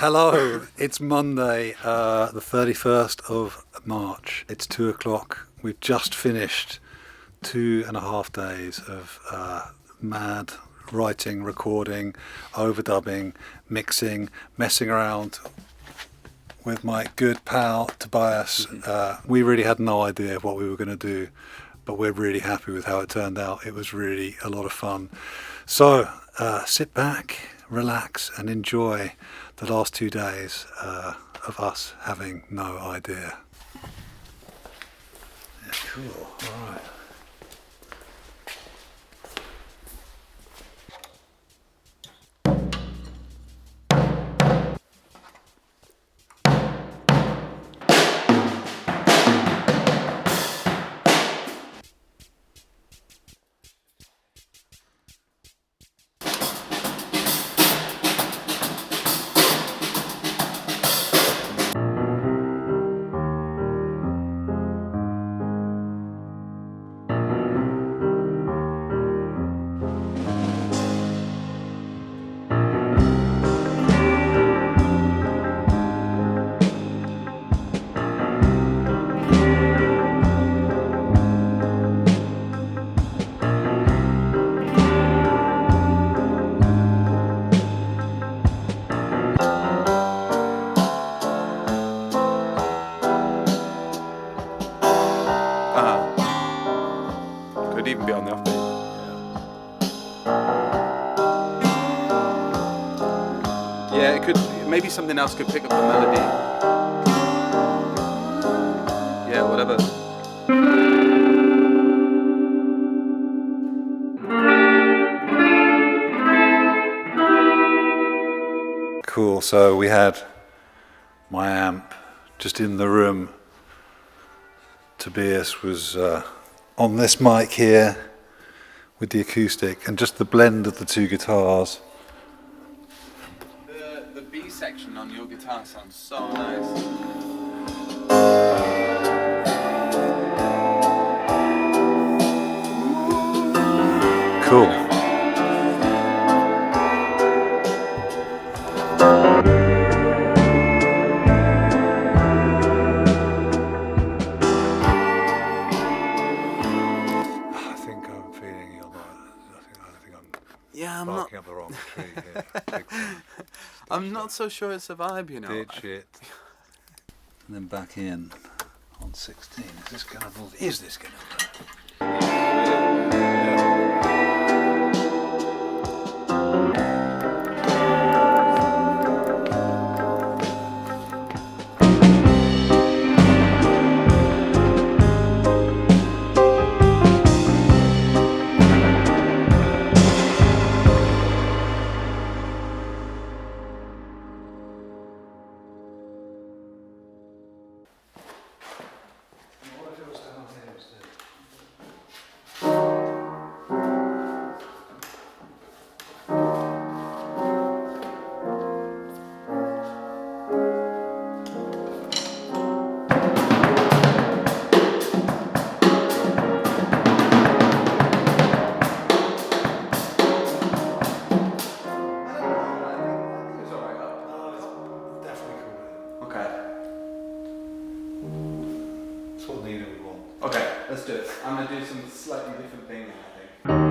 Hello, it's Monday, the 31st of March. It's 2 o'clock. We've just finished 2.5 days of mad writing, recording, overdubbing, mixing, messing around with my good pal Tobias. We really had no idea what we were going to do, but we're really happy with how it turned out. It was really a lot of fun. So sit back, relax, and enjoy the last 2 days of us having no idea. Yeah, cool. All right. Could even be on the offbeat. Yeah, it could. Maybe something else could pick up the melody. Yeah, whatever. Cool, so we had my amp just in the room. Tobias was on this mic here with the acoustic and just the blend of the two guitars. The B section on your guitar sounds so nice. Cool. Yeah, I'm barking up the wrong tree here. I'm not so sure it's a vibe, you know. Ditch it. And then back in on 16. Is this gonna Okay, let's do it. I'm gonna do some slightly different thing now, I think.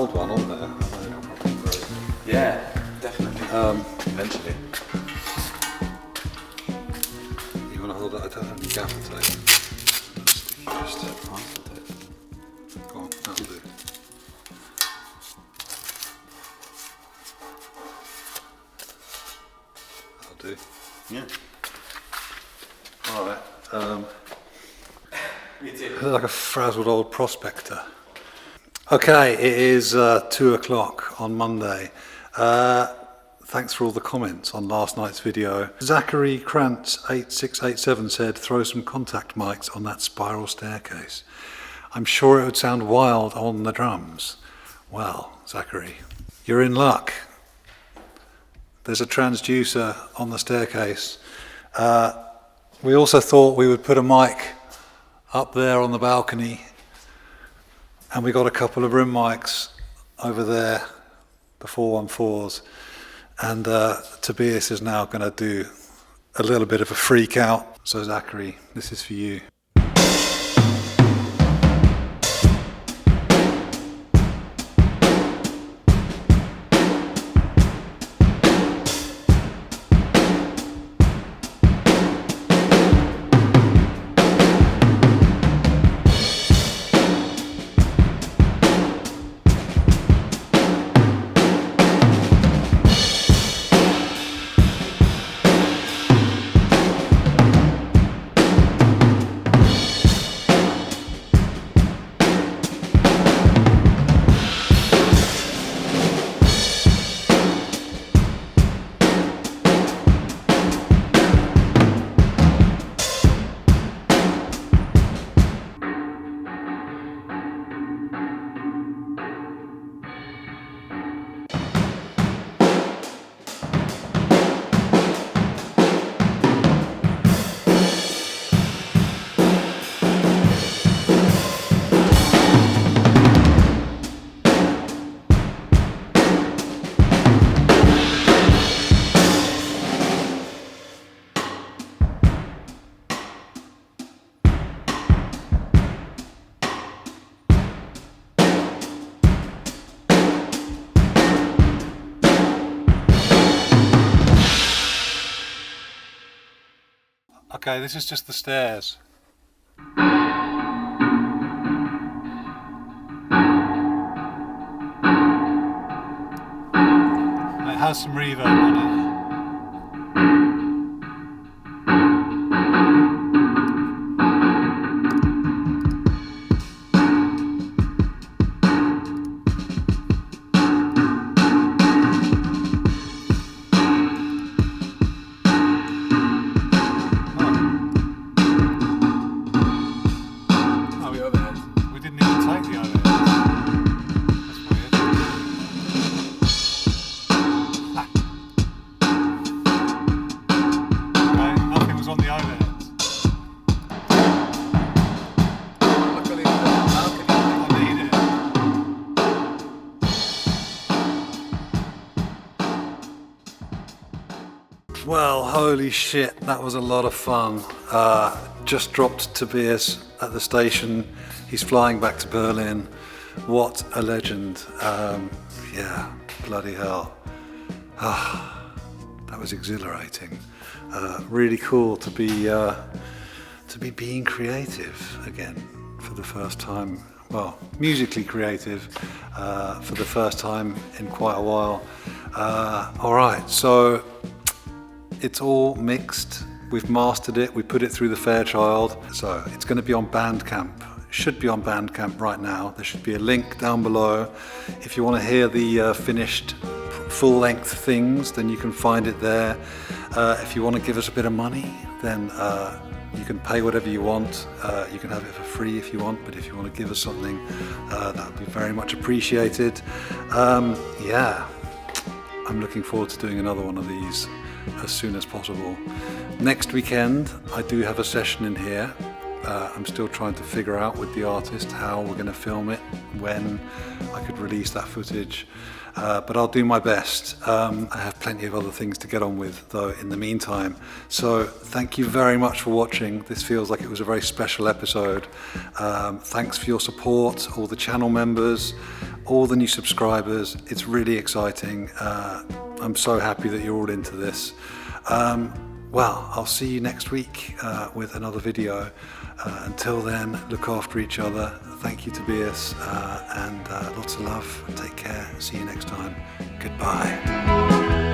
hold one on there. Yeah, definitely. Eventually. You want to hold that? I don't have any gaffer tape. Just Parcel tape. go on, that'll do. That'll do. Yeah. Alright. Me too. Like a frazzled old prospector. Okay, it is 2 o'clock on Monday. Thanks for all the comments on last night's video. Zachary Krantz 8687 said, throw some contact mics on that spiral staircase. I'm sure it would sound wild on the drums. Well, Zachary, you're in luck. There's a transducer on the staircase. We also thought we would put a mic up there on the balcony, and we got a couple of room mics over there, the 414s, and Tobias is now going to do a little bit of a freak out. So Zachary, this is for you. Okay, this is just the stairs. It has some reverb on it. Well, holy shit, that was a lot of fun. Just dropped Tobias at the station. He's flying back to Berlin. What a legend. Yeah, bloody hell. That was exhilarating. Really cool to be being creative again for the first time. Well, musically creative for the first time in quite a while. All right, so it's all mixed. We've mastered it. We put it through the Fairchild. So it's going to be on Bandcamp. It should be on Bandcamp right now. There should be a link down below. If you want to hear the finished full-length things, then you can find it there. If you want to give us a bit of money, then you can pay whatever you want. You can have it for free if you want, but if you want to give us something, that would be very much appreciated. Yeah, I'm looking forward to doing another one of these as soon as possible. Next weekend I do have a session in here. I'm still trying to figure out with the artist how we're going to film it, when I could release that footage. but I'll do my best. I have plenty of other things to get on with though in the meantime. So thank you very much for watching. This feels like it was a very special episode. Thanks for your support, all the channel members, all the new subscribers. It's really exciting. I'm so happy that you're all into this. Well, I'll see you next week with another video. Until then, look after each other. Thank you, Tobias, and lots of love. Take care. See you next time. Goodbye.